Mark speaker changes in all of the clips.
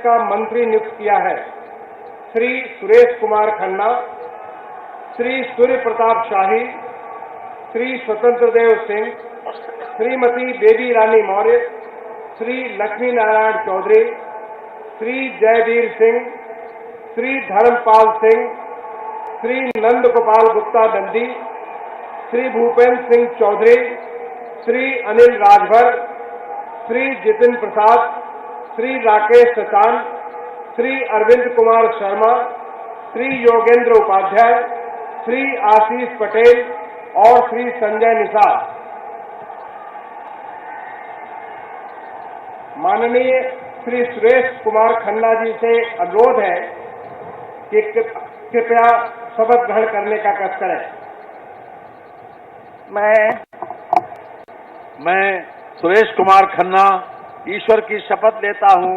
Speaker 1: का मंत्री नियुक्त किया है श्री सुरेश कुमार खन्ना, श्री सूर्य प्रताप शाही, श्री स्वतंत्र देव सिंह, श्रीमती बेबी रानी मौर्य, श्री लक्ष्मी नारायण चौधरी, श्री जयवीर सिंह, श्री धर्मपाल सिंह, श्री नंद गोपाल गुप्ता नंदी, श्री भूपेंद्र सिंह चौधरी, श्री अनिल राजभर, श्री जितिन प्रसाद, श्री राकेश शशान, श्री अरविंद कुमार शर्मा, श्री योगेंद्र उपाध्याय, श्री आशीष पटेल और श्री संजय निषाद। माननीय श्री सुरेश कुमार खन्ना जी से अनुरोध है कि कृपया शपथ ग्रहण करने का कष्ट करें।
Speaker 2: मैं सुरेश कुमार खन्ना ईश्वर की शपथ लेता हूं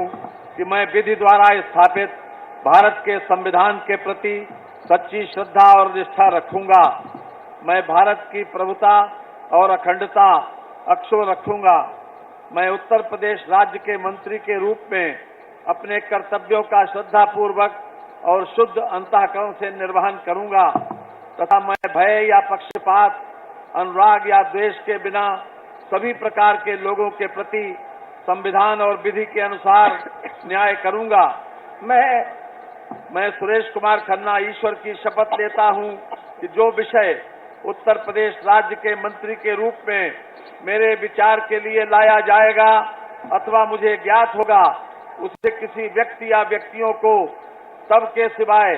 Speaker 2: कि मैं विधि द्वारा स्थापित भारत के संविधान के प्रति सच्ची श्रद्धा और निष्ठा रखूंगा। मैं भारत की प्रभुता और अखंडता अक्षुण्ण रखूंगा। मैं उत्तर प्रदेश राज्य के मंत्री के रूप में अपने कर्तव्यों का श्रद्धापूर्वक और शुद्ध अंतःकरण से निर्वहन करूंगा तथा मैं भय या पक्षपात, अनुराग या द्वेष के बिना सभी प्रकार के लोगों के प्रति संविधान और विधि के अनुसार न्याय करूंगा। मैं सुरेश कुमार खन्ना ईश्वर की शपथ लेता हूं कि जो विषय उत्तर प्रदेश राज्य के मंत्री के रूप में मेरे विचार के लिए लाया जाएगा अथवा मुझे ज्ञात होगा, उसे किसी व्यक्ति या व्यक्तियों को सबके सिवाय,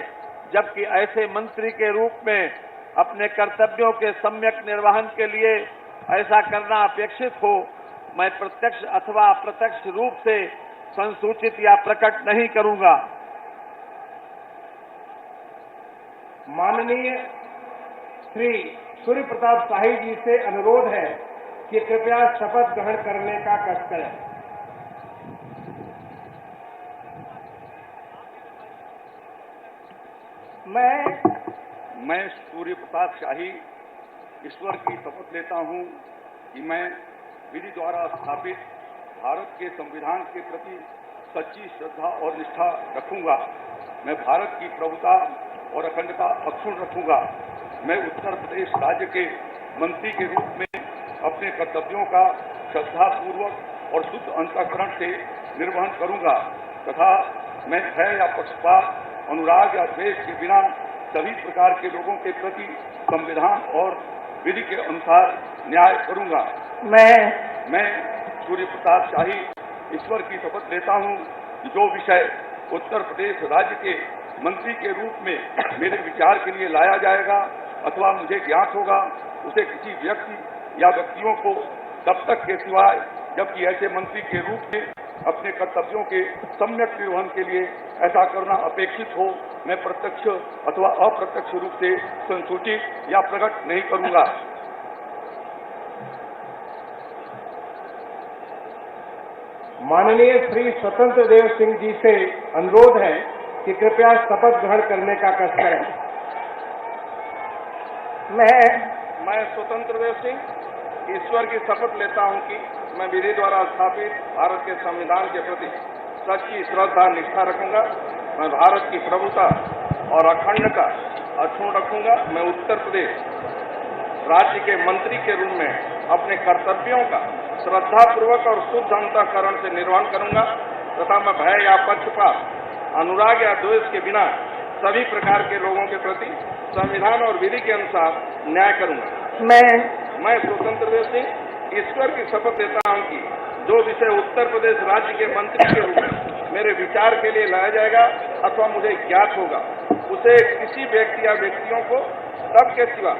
Speaker 2: जबकि ऐसे मंत्री के रूप में अपने कर्तव्यों के सम्यक निर्वहन के लिए ऐसा करना अपेक्षित हो, मैं प्रत्यक्ष अथवा अप्रत्यक्ष रूप से संसूचित या प्रकट नहीं करूंगा।
Speaker 1: माननीय श्री सूर्य प्रताप शाही जी से अनुरोध है कि कृपया शपथ ग्रहण करने का कष्ट करें।
Speaker 3: मैं सूर्य प्रताप शाही ईश्वर की शपथ लेता हूं कि मैं विधि द्वारा स्थापित भारत के संविधान के प्रति सच्ची श्रद्धा और निष्ठा रखूंगा। मैं भारत की प्रभुता और अखंडता अक्षुण्ण रखूंगा। मैं उत्तर प्रदेश राज्य के मंत्री के रूप में अपने कर्तव्यों का श्रद्धापूर्वक और शुद्ध अंतःकरण से निर्वहन करूंगा तथा मैं भय या पक्षपात, अनुराग या द्वेष के बिना सभी प्रकार के लोगों के प्रति संविधान और विधि के अनुसार न्याय करूंगा। मैं सूर्य प्रताप शाही ईश्वर की शपथ लेता हूं कि जो विषय उत्तर प्रदेश राज्य के मंत्री के रूप में मेरे विचार के लिए लाया जाएगा अथवा मुझे ज्ञात होगा, उसे किसी व्यक्ति या व्यक्तियों को तब तक के सिवाय, जबकि ऐसे मंत्री के रूप में अपने कर्तव्यों के सम्यक निर्वहन के लिए ऐसा करना अपेक्षित हो, मैं प्रत्यक्ष अथवा अप्रत्यक्ष रूप से संसूचित या प्रकट नहीं करूंगा।
Speaker 1: माननीय श्री स्वतंत्र देव सिंह जी से अनुरोध है कि कृपया शपथ ग्रहण करने का कष्ट करें।
Speaker 4: मैं स्वतंत्र देव सिंह ईश्वर की शपथ लेता हूं कि मैं विधि द्वारा स्थापित भारत के संविधान के प्रति सच्ची श्रद्धा निष्ठा रखूंगा। मैं भारत की प्रभुता और अखंडता अक्षुण्ण रखूंगा। मैं उत्तर प्रदेश राज्य के मंत्री के रूप में अपने कर्तव्यों का श्रद्धापूर्वक और शुद्ध अंतःकरण से निर्वहन करूंगा तथा मैं भय या पक्षपात, अनुराग या द्वेष के बिना सभी प्रकार के लोगों के प्रति संविधान और विधि के अनुसार न्याय करूंगा। मैं स्वतंत्र देव सिंह ईश्वर की शपथ लेता हूं कि जो विषय उत्तर प्रदेश राज्य के मंत्री के रूप में मेरे विचार के लिए लाया जाएगा अथवा मुझे ज्ञात होगा, उसे किसी व्यक्ति या व्यक्तियों को तब के सिवा,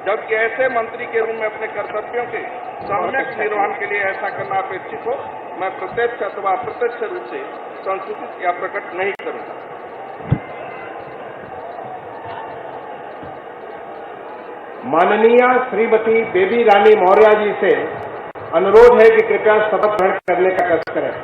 Speaker 4: जबकि ऐसे मंत्री के रूप में अपने कर्तव्यों के सम्यक निर्वहन के लिए ऐसा करना अपेक्षित हो, मैं प्रत्यक्ष अथवा अप्रत्यक्ष रूप से संसूचित या प्रकट नहीं करूंगा।
Speaker 1: माननीय श्रीमती बेबी रानी मौर्य जी से अनुरोध है कि कृपया शपथ ग्रहण करने का कष्ट करें।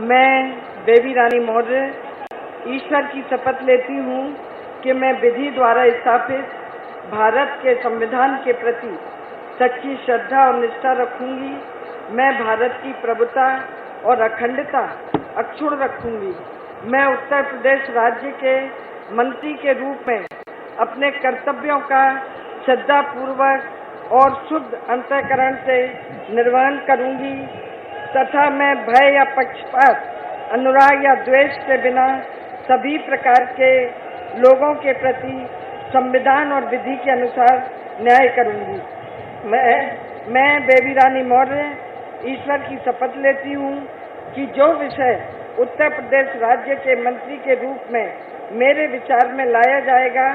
Speaker 5: मैं बेबी रानी मौर्य ईश्वर की शपथ लेती हूँ कि मैं विधि द्वारा स्थापित भारत के संविधान के प्रति सच्ची श्रद्धा और निष्ठा रखूंगी। मैं भारत की प्रभुता और अखंडता अक्षुण्ण रखूंगी। मैं उत्तर प्रदेश राज्य के मंत्री के रूप में अपने कर्तव्यों का श्रद्धापूर्वक और शुद्ध अंतःकरण से निर्वहन करूंगी तथा मैं भय या पक्षपात, अनुराग या द्वेष के बिना सभी प्रकार के लोगों के प्रति संविधान और विधि के अनुसार न्याय करूंगी। मैं बेबी रानी मौर्य ईश्वर की शपथ लेती हूँ कि जो विषय उत्तर प्रदेश राज्य के मंत्री के रूप में मेरे विचार में लाया जाएगा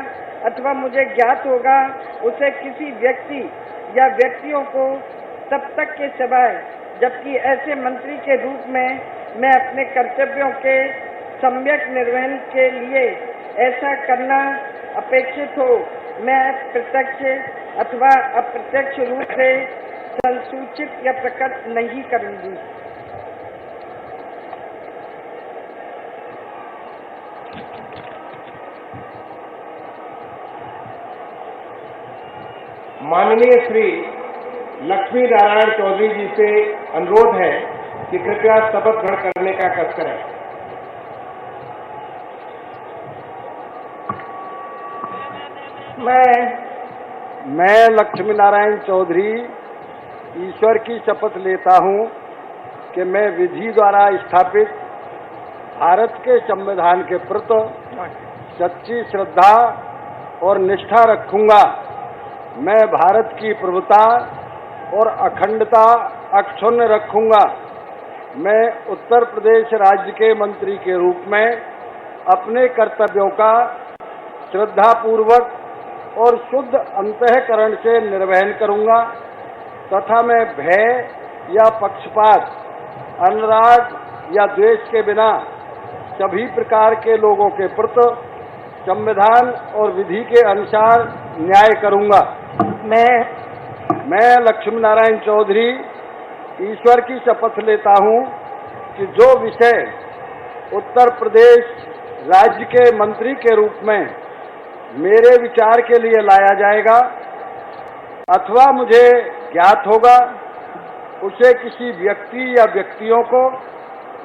Speaker 5: अथवा मुझे ज्ञात होगा, उसे किसी व्यक्ति या व्यक्तियों को तब तक के सिवाय जबकि ऐसे मंत्री के रूप में मैं अपने कर्तव्यों के सम्यक निर्वहन के लिए ऐसा करना अपेक्षित हो, मैं प्रत्यक्ष अथवा अप्रत्यक्ष रूप से संसूचित या प्रकट नहीं करूंगी।
Speaker 1: माननीय श्री लक्ष्मी नारायण चौधरी जी से अनुरोध है कि कृपया शपथ ग्रहण करने का कष्ट करें।
Speaker 6: मैं लक्ष्मी नारायण चौधरी ईश्वर की शपथ लेता हूं कि मैं विधि द्वारा स्थापित भारत के संविधान के प्रति सच्ची श्रद्धा और निष्ठा रखूंगा। मैं भारत की प्रभुता और अखंडता अक्षुण्ण रखूंगा। मैं उत्तर प्रदेश राज्य के मंत्री के रूप में अपने कर्तव्यों का श्रद्धापूर्वक और शुद्ध अंतःकरण से निर्वहन करूंगा तथा मैं भय या पक्षपात, अनुराग या द्वेष के बिना सभी प्रकार के लोगों के प्रति संविधान और विधि के अनुसार न्याय करूंगा। मैं लक्ष्मी नारायण चौधरी ईश्वर की शपथ लेता हूं कि जो विषय उत्तर प्रदेश राज्य के मंत्री के रूप में मेरे विचार के लिए लाया जाएगा अथवा मुझे ज्ञात होगा, उसे किसी व्यक्ति या व्यक्तियों को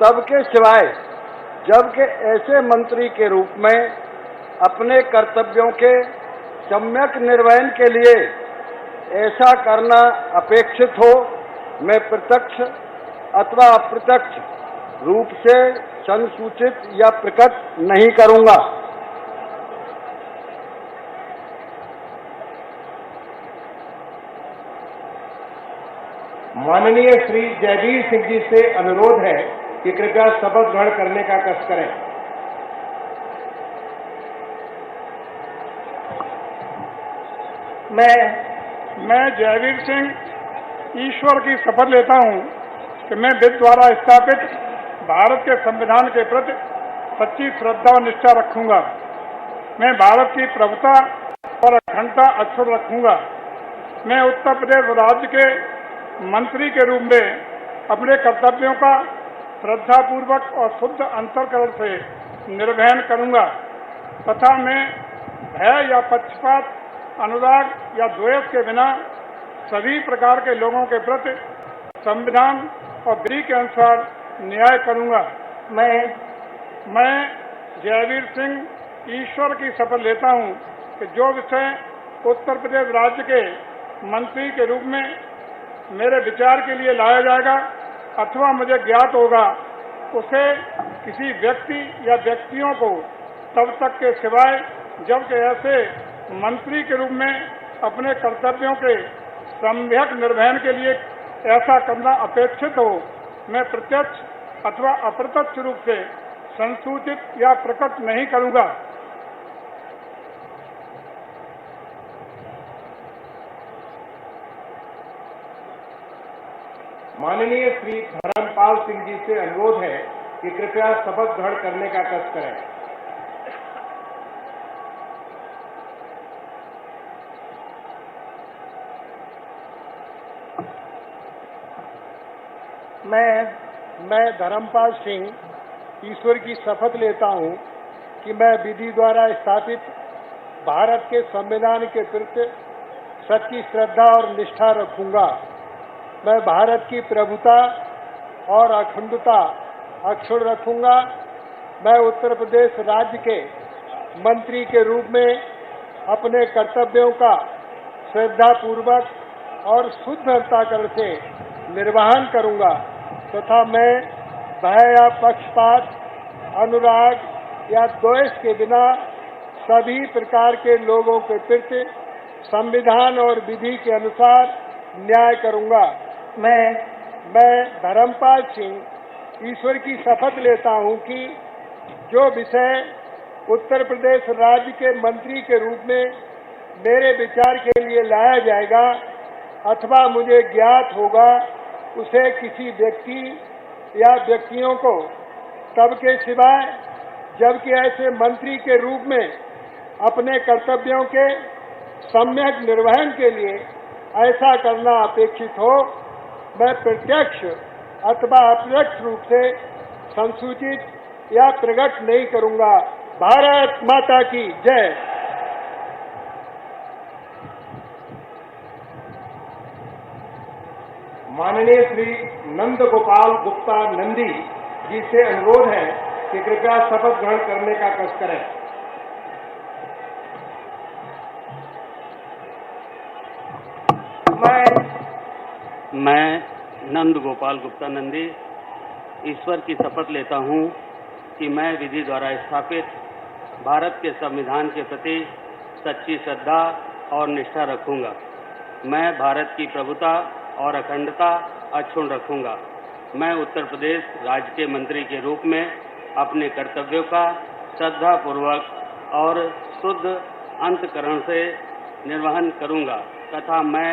Speaker 6: तब के सिवाय जबकि ऐसे मंत्री के रूप में अपने कर्तव्यों के सम्यक निर्वहन के लिए ऐसा करना अपेक्षित हो, मैं प्रत्यक्ष अथवा अप्रत्यक्ष रूप से संसूचित या प्रकट नहीं करूंगा।
Speaker 1: माननीय श्री जयवीर सिंह जी से अनुरोध है कि कृपया शपथ ग्रहण करने का कष्ट करें।
Speaker 7: मैं जयवीर सिंह ईश्वर की शपथ लेता हूं कि मैं विधि द्वारा स्थापित भारत के संविधान के प्रति सच्ची श्रद्धा और निष्ठा रखूंगा। मैं भारत की प्रभुता और अखंडता अक्षुण्ण रखूंगा। मैं उत्तर प्रदेश राज्य के मंत्री के रूप में अपने कर्तव्यों का श्रद्धापूर्वक और शुद्ध अंतःकरण से निर्वहन करूंगा तथा मैं भय या पक्षपात, अनुराग या द्वेष के बिना सभी प्रकार के लोगों के प्रति संविधान और विधि के अनुसार न्याय करूंगा। मैं जयवीर सिंह ईश्वर की शपथ लेता हूं कि जो विषय उत्तर प्रदेश राज्य के मंत्री के रूप में मेरे विचार के लिए लाया जाएगा अथवा मुझे ज्ञात होगा, उसे किसी व्यक्ति या व्यक्तियों को तब तक के सिवाय जबकि ऐसे मंत्री के रूप में अपने कर्तव्यों के सम्यक निर्वहन के लिए ऐसा करना अपेक्षित हो, मैं प्रत्यक्ष अथवा अप्रत्यक्ष रूप से संसूचित या प्रकट नहीं करूंगा।
Speaker 1: माननीय श्री धर्मपाल सिंह जी से अनुरोध है कि कृपया शपथ ग्रहण करने का कष्ट करें।
Speaker 6: मैं धर्मपाल सिंह ईश्वर की शपथ लेता हूं कि मैं विधि द्वारा स्थापित भारत के संविधान के प्रति सच्ची श्रद्धा और निष्ठा रखूंगा। मैं भारत की प्रभुता और अखंडता अक्षुण्ण रखूंगा। मैं उत्तर प्रदेश राज्य के मंत्री के रूप में अपने कर्तव्यों का श्रद्धापूर्वक और शुद्ध अंतःकरण से निर्वहन करूंगा तथा मैं भय या पक्षपात, अनुराग या द्वेष के बिना सभी प्रकार के लोगों के प्रति संविधान और विधि के अनुसार न्याय करूंगा। मैं धर्मपाल सिंह ईश्वर की शपथ लेता हूं कि जो विषय उत्तर प्रदेश राज्य के मंत्री के रूप में मेरे विचार के लिए लाया जाएगा अथवा मुझे ज्ञात होगा, उसे किसी व्यक्ति या व्यक्तियों को तब के सिवाय जबकि ऐसे मंत्री के रूप में अपने कर्तव्यों के सम्यक निर्वहन के लिए ऐसा करना अपेक्षित हो, मैं प्रत्यक्ष अथवा अप्रत्यक्ष रूप से संसूचित या प्रकट नहीं करूंगा। भारत माता की जय।
Speaker 1: माननीय श्री नंद गोपाल गुप्ता नंदी जी से अनुरोध है कि कृपया शपथ ग्रहण करने का कष्ट करें।
Speaker 8: मैं नंद गोपाल गुप्ता नंदी ईश्वर की शपथ लेता हूं कि मैं विधि द्वारा स्थापित भारत के संविधान के प्रति सच्ची श्रद्धा और निष्ठा रखूंगा। मैं भारत की प्रभुता और अखंडता अक्षुण्ण रखूंगा। मैं उत्तर प्रदेश राज्य के मंत्री के रूप में अपने कर्तव्यों का श्रद्धापूर्वक और शुद्ध अंतःकरण से निर्वहन करूंगा तथा मैं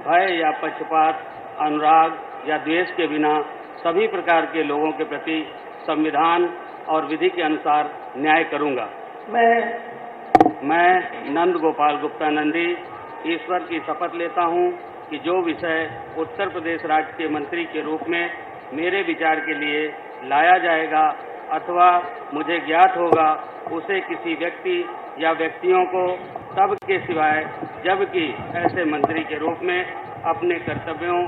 Speaker 8: भय या पक्षपात, अनुराग या द्वेष के बिना सभी प्रकार के लोगों के प्रति संविधान और विधि के अनुसार न्याय करूंगा। मैं नंद गोपाल गुप्ता नंदी ईश्वर की शपथ लेता हूं कि जो विषय उत्तर प्रदेश राज्य के मंत्री के रूप में मेरे विचार के लिए लाया जाएगा अथवा मुझे ज्ञात होगा, उसे किसी व्यक्ति या व्यक्तियों को तब के सिवाय जबकि ऐसे मंत्री के रूप में अपने कर्तव्यों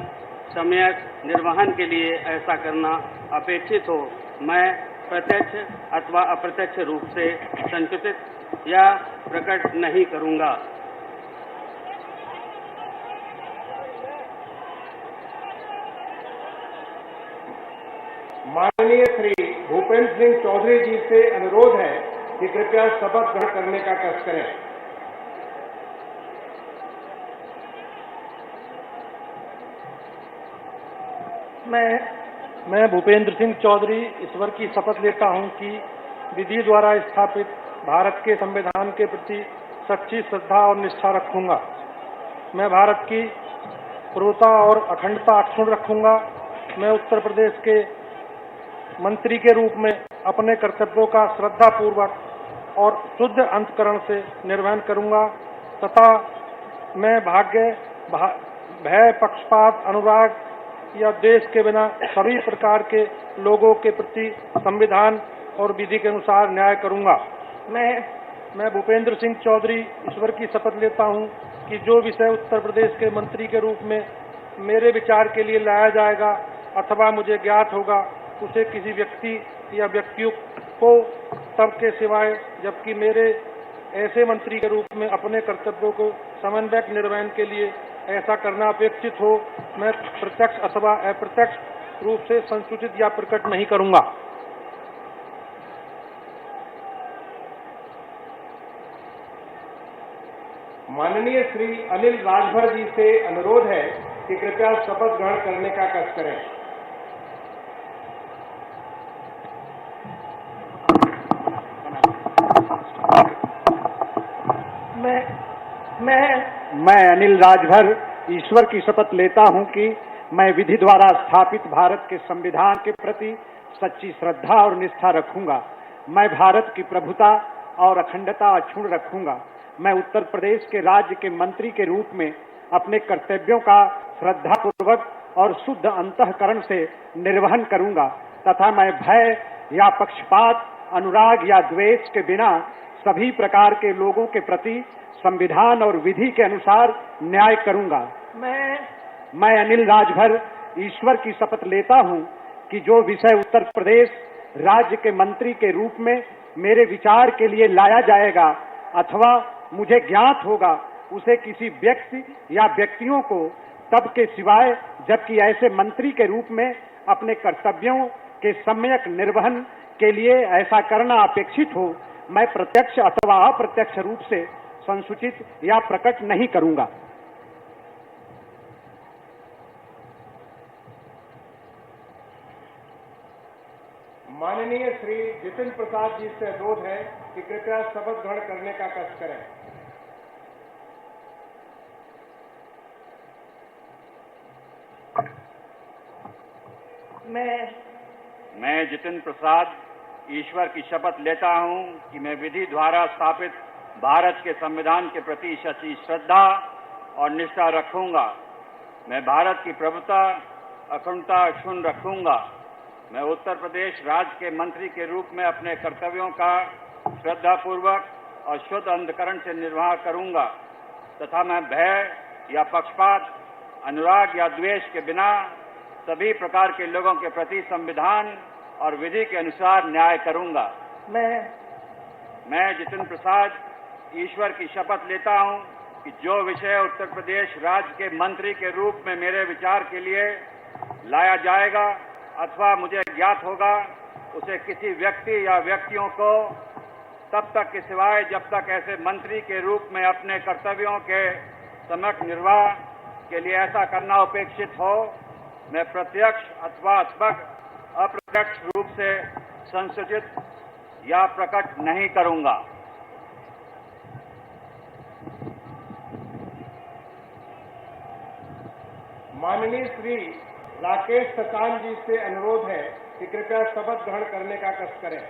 Speaker 8: सम्यक निर्वहन के लिए ऐसा करना अपेक्षित हो, मैं प्रत्यक्ष अथवा अप्रत्यक्ष रूप से संकुचित या प्रकट नहीं करूंगा।
Speaker 1: माननीय श्री भूपेंद्र सिंह चौधरी जी से अनुरोध है कि कृपया शपथ ग्रहण करने का कष्ट करें।
Speaker 6: मैं भूपेंद्र सिंह चौधरी ईश्वर की शपथ लेता हूं कि विधि द्वारा स्थापित भारत के संविधान के प्रति सच्ची श्रद्धा और निष्ठा रखूंगा। मैं भारत की प्रभुता और अखंडता अक्षुण्ण रखूंगा। मैं उत्तर प्रदेश के मंत्री के रूप में अपने कर्तव्यों का श्रद्धापूर्वक और शुद्ध अंतःकरण से निर्वहन करूंगा तथा मैं भय, पक्षपात, अनुराग या देश के बिना सभी प्रकार के लोगों के प्रति संविधान और विधि के अनुसार न्याय करूंगा। मैं भूपेंद्र सिंह चौधरी ईश्वर की शपथ लेता हूं कि जो विषय उत्तर प्रदेश के मंत्री के रूप में मेरे विचार के लिए लाया जाएगा अथवा मुझे ज्ञात होगा, उसे किसी व्यक्ति या व्यक्तियों को तब के सिवाय जबकि मेरे ऐसे मंत्री के रूप में अपने कर्तव्यों को समन्वयक निर्वहन के लिए ऐसा करना अपेक्षित हो, मैं प्रत्यक्ष अथवा अप्रत्यक्ष रूप से संसूचित या प्रकट नहीं करूंगा।
Speaker 1: माननीय श्री अनिल राजभर जी से अनुरोध है कि कृपया शपथ ग्रहण करने का कष्ट करें।
Speaker 9: मैं अनिल राजभर ईश्वर की शपथ लेता हूं कि मैं विधि द्वारा स्थापित भारत के संविधान के प्रति सच्ची श्रद्धा और निष्ठा रखूंगा। मैं भारत की प्रभुता और अखंडता अक्षुण्ण रखूंगा। मैं उत्तर प्रदेश के राज्य के मंत्री के रूप में अपने कर्तव्यों का श्रद्धापूर्वक और शुद्ध अंतःकरण से निर्वहन करूंगा तथा मैं भय या पक्षपात, अनुराग या द्वेष के बिना सभी प्रकार के लोगों के प्रति संविधान और विधि के अनुसार न्याय करूंगा। मैं अनिल राजभर ईश्वर की शपथ लेता हूं कि जो विषय उत्तर प्रदेश राज्य के मंत्री के रूप में मेरे विचार के लिए लाया जाएगा अथवा मुझे ज्ञात होगा, उसे किसी व्यक्ति या व्यक्तियों को तब के सिवाय जबकि ऐसे मंत्री के रूप में अपने कर्तव्यों के सम्यक निर्वहन के लिए ऐसा करना अपेक्षित हो, मैं प्रत्यक्ष अथवा अप्रत्यक्ष रूप से संसूचित या प्रकट नहीं करूंगा।
Speaker 1: माननीय श्री जितिन प्रसाद जी से अनुरोध है कि कृपया शपथ ग्रहण करने का कष्ट करें।
Speaker 2: मैं जितिन प्रसाद ईश्वर की शपथ लेता हूं कि मैं विधि द्वारा स्थापित भारत के संविधान के प्रति सच्ची श्रद्धा और निष्ठा रखूंगा। मैं भारत की प्रभुता, अखंडता अक्षुण्ण रखूंगा। मैं उत्तर प्रदेश राज्य के मंत्री के रूप में अपने कर्तव्यों का श्रद्धापूर्वक और शुद्ध अंतःकरण से निर्वाह करूंगा तथा मैं भय या पक्षपात, अनुराग या द्वेष के बिना सभी प्रकार के लोगों के प्रति संविधान और विधि के अनुसार न्याय करूंगा। मैं जितिन प्रसाद ईश्वर की शपथ लेता हूं कि जो विषय उत्तर प्रदेश राज्य के मंत्री के रूप में मेरे विचार के लिए लाया जाएगा अथवा मुझे ज्ञात होगा, उसे किसी व्यक्ति या व्यक्तियों को तब तक के सिवाय जब तक ऐसे मंत्री के रूप में अपने कर्तव्यों के सम्यक निर्वाह के लिए ऐसा करना अपेक्षित हो, मैं प्रत्यक्ष अथवा अप्रत्यक्ष रूप से संसूचित या प्रकट नहीं करूंगा।
Speaker 1: माननीय श्री राकेश सचान जी से अनुरोध है कि कृपया शपथ ग्रहण करने का कष्ट करें।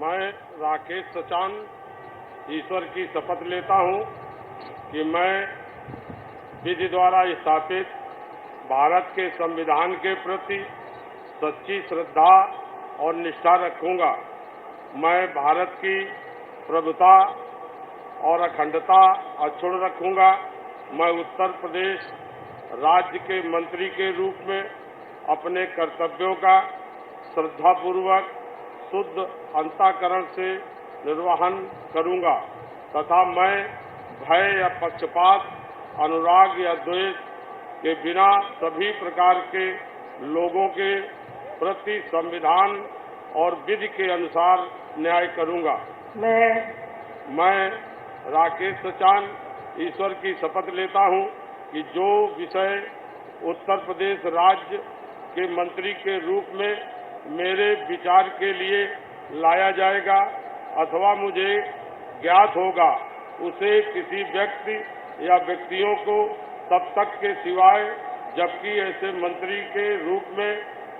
Speaker 10: मैं राकेश सचान ईश्वर की शपथ लेता हूं कि मैं विधि द्वारा स्थापित भारत के संविधान के प्रति सच्ची श्रद्धा और निष्ठा रखूंगा। मैं भारत की प्रभुता और अखंडता अक्षुण्ण रखूंगा। मैं उत्तर प्रदेश राज्य के मंत्री के रूप में अपने कर्तव्यों का श्रद्धापूर्वक शुद्ध अंतःकरण से निर्वहन करूंगा तथा मैं भय या पक्षपात, अनुराग या द्वेष के बिना सभी प्रकार के लोगों के प्रति संविधान और विधि के अनुसार न्याय करूंगा। मैं राकेश सचान ईश्वर की शपथ लेता हूं कि जो विषय उत्तर प्रदेश राज्य के मंत्री के रूप में मेरे विचार के लिए लाया जाएगा अथवा मुझे ज्ञात होगा, उसे किसी व्यक्ति या व्यक्तियों को तब तक के सिवाय जबकि ऐसे मंत्री के रूप में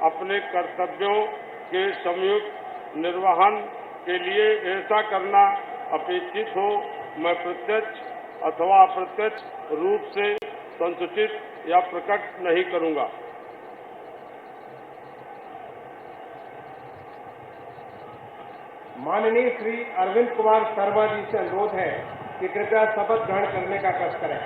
Speaker 10: अपने कर्तव्यों के संयुक्त निर्वहन के लिए ऐसा करना अपेक्षित हो, मैं प्रत्यक्ष अथवा अप्रत्यक्ष रूप से संसूचित या प्रकट नहीं करूंगा।
Speaker 1: माननीय श्री अरविंद कुमार शर्मा जी से अनुरोध है कि कृपया शपथ ग्रहण करने का कष्ट करें।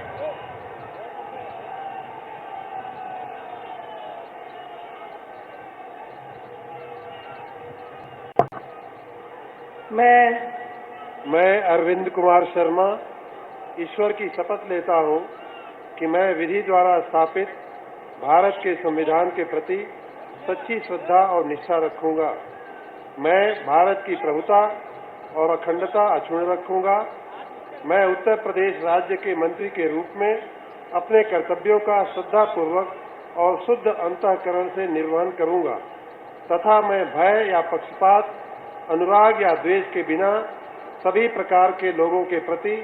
Speaker 6: मैं अरविंद कुमार शर्मा ईश्वर की शपथ लेता हूं कि मैं विधि द्वारा स्थापित भारत के संविधान के प्रति सच्ची श्रद्धा और निष्ठा रखूंगा। मैं भारत की प्रभुता और अखंडता अक्षुण्ण रखूंगा। मैं उत्तर प्रदेश राज्य के मंत्री के रूप में अपने कर्तव्यों का श्रद्धापूर्वक और शुद्ध अंतःकरण से निर्वहन करूंगा तथा मैं भय या पक्षपात, अनुराग या द्वेष के बिना सभी प्रकार के लोगों के प्रति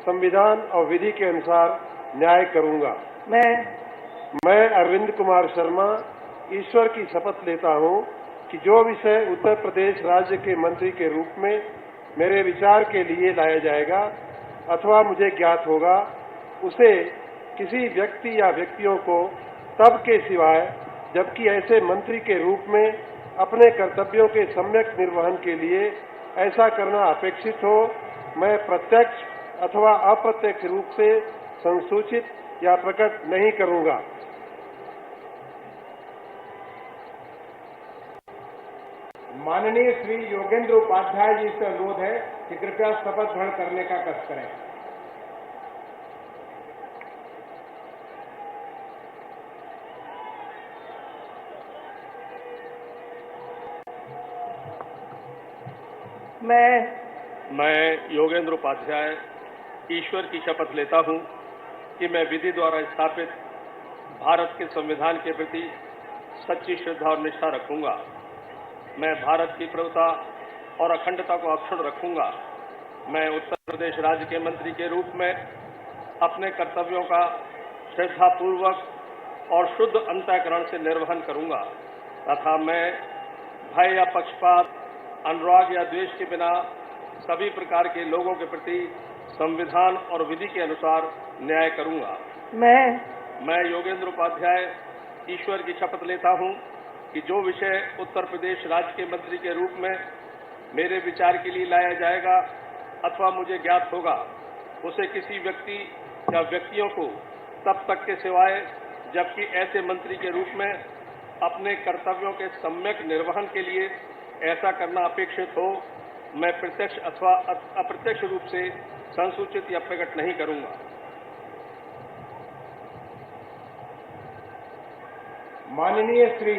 Speaker 6: संविधान और विधि के अनुसार न्याय करूंगा। मैं अरविंद कुमार शर्मा ईश्वर की शपथ लेता हूं
Speaker 1: कि जो विषय उत्तर प्रदेश राज्य के मंत्री के रूप में मेरे विचार के लिए लाया जाएगा अथवा मुझे ज्ञात होगा, उसे किसी व्यक्ति या व्यक्तियों को तब के सिवाय जबकि ऐसे मंत्री के रूप में अपने कर्तव्यों के सम्यक निर्वहन के लिए ऐसा करना अपेक्षित हो, मैं प्रत्यक्ष अथवा अप्रत्यक्ष रूप से संसूचित या प्रकट नहीं करूंगा। माननीय श्री योगेंद्र उपाध्याय जी से अनुरोध है कि कृपया शपथ ग्रहण करने का कष्ट करें।
Speaker 4: मैं योगेंद्र उपाध्याय ईश्वर की शपथ लेता हूं कि मैं विधि द्वारा स्थापित भारत के संविधान के प्रति सच्ची श्रद्धा और निष्ठा रखूंगा। मैं भारत की प्रभुता और अखंडता को अक्षुण्ण रखूंगा। मैं उत्तर प्रदेश राज्य के मंत्री के रूप में अपने कर्तव्यों का श्रद्धापूर्वक और शुद्ध अंतःकरण से निर्वहन करूंगा तथा मैं भय या पक्षपात, अनुराग या द्वेष के बिना सभी प्रकार के लोगों के प्रति संविधान और विधि के अनुसार न्याय करूंगा। मैं योगेंद्र उपाध्याय ईश्वर की शपथ लेता हूं कि जो विषय उत्तर प्रदेश राज्य के मंत्री के रूप में मेरे विचार के लिए लाया जाएगा अथवा मुझे ज्ञात होगा, उसे किसी व्यक्ति या व्यक्तियों को तब तक के सिवाय जबकि ऐसे मंत्री के रूप में अपने कर्तव्यों के सम्यक निर्वहन के लिए ऐसा करना अपेक्षित हो, मैं प्रत्यक्ष अथवा अप्रत्यक्ष रूप से संसूचित या प्रकट नहीं करूंगा।
Speaker 1: माननीय श्री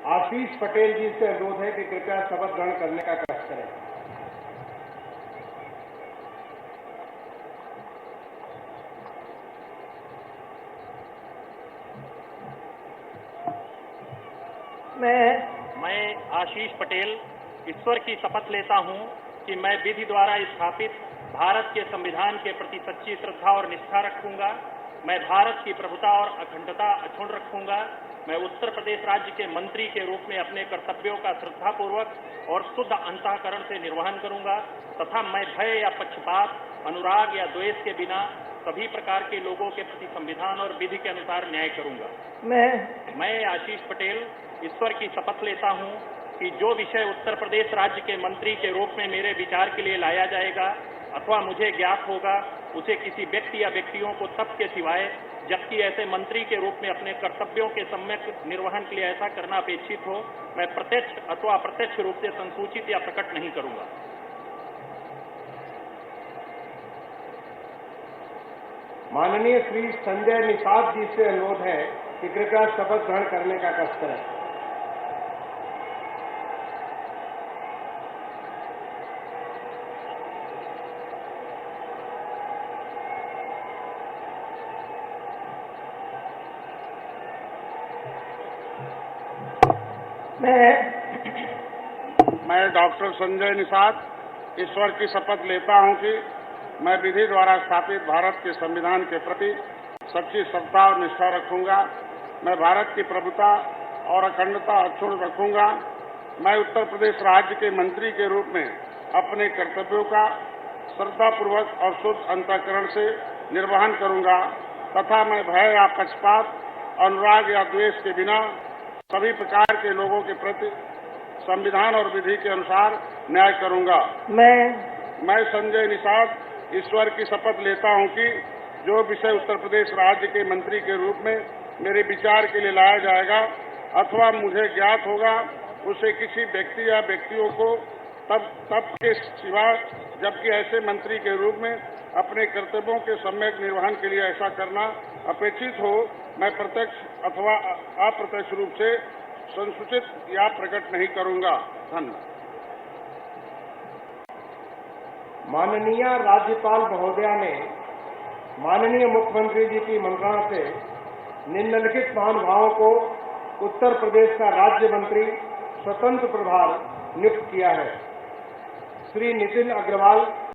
Speaker 1: आशीष पटेल जी से अनुरोध है कि कृपया शपथ ग्रहण करने का कष्ट करें।
Speaker 11: मैं आशीष पटेल ईश्वर की शपथ लेता हूं कि मैं विधि द्वारा स्थापित भारत के संविधान के प्रति सच्ची श्रद्धा और निष्ठा रखूंगा। मैं भारत की प्रभुता और अखंडता अक्षुण्ण रखूंगा। मैं उत्तर प्रदेश राज्य के मंत्री के रूप में अपने कर्तव्यों का श्रद्धापूर्वक और शुद्ध अंतःकरण से निर्वहन करूंगा तथा मैं भय या पक्षपात, अनुराग या द्वेष के बिना सभी प्रकार के लोगों के प्रति संविधान और विधि के अनुसार न्याय करूंगा। मैं आशीष पटेल ईश्वर की शपथ लेता हूं कि जो विषय उत्तर प्रदेश राज्य के मंत्री के रूप में मेरे विचार के लिए लाया जाएगा अथवा मुझे ज्ञात होगा, उसे किसी व्यक्ति या व्यक्तियों को तब के सिवाय जबकि ऐसे मंत्री के रूप में अपने कर्तव्यों के सम्यक निर्वहन के लिए ऐसा करना अपेक्षित हो, मैं प्रत्यक्ष अथवा अप्रत्यक्ष रूप से संसूचित या प्रकट नहीं करूंगा।
Speaker 1: माननीय श्री संजय निषाद जी से अनुरोध है कि कृपया शपथ ग्रहण करने का कष्ट करें।
Speaker 7: मैं डॉक्टर संजय निषाद ईश्वर की शपथ लेता हूं कि मैं विधि द्वारा स्थापित भारत के संविधान के प्रति सच्ची श्रद्धा और निष्ठा रखूंगा। मैं भारत की प्रभुता और अखंडता अक्षुण्ण रखूंगा। मैं उत्तर प्रदेश राज्य के मंत्री के रूप में अपने कर्तव्यों का श्रद्धापूर्वक और शुद्ध अंतःकरण से निर्वहन करूंगा तथा मैं भय या पक्षपात, अनुराग या द्वेष के बिना सभी प्रकार के लोगों के प्रति संविधान और विधि के अनुसार न्याय करूंगा। मैं संजय निषाद ईश्वर की शपथ लेता हूं कि जो विषय उत्तर प्रदेश राज्य के मंत्री के रूप में मेरे विचार के लिए लाया जाएगा अथवा मुझे ज्ञात होगा, उसे किसी व्यक्ति या व्यक्तियों को तब के सिवा जबकि ऐसे मंत्री के रूप में अपने कर्तव्यों के सम्यक निर्वहन के लिए ऐसा करना अपेक्षित हो, मैं प्रत्यक्ष अथवा अप्रत्यक्ष रूप से संसूचित या प्रकट नहीं करूंगा। धन्यवाद।
Speaker 1: माननीय राज्यपाल महोदया ने माननीय मुख्यमंत्री जी की मंत्रणा से निम्नलिखित महानुभावों को उत्तर प्रदेश का राज्य मंत्री स्वतंत्र प्रभार नियुक्त किया है। श्री नितिन अग्रवाल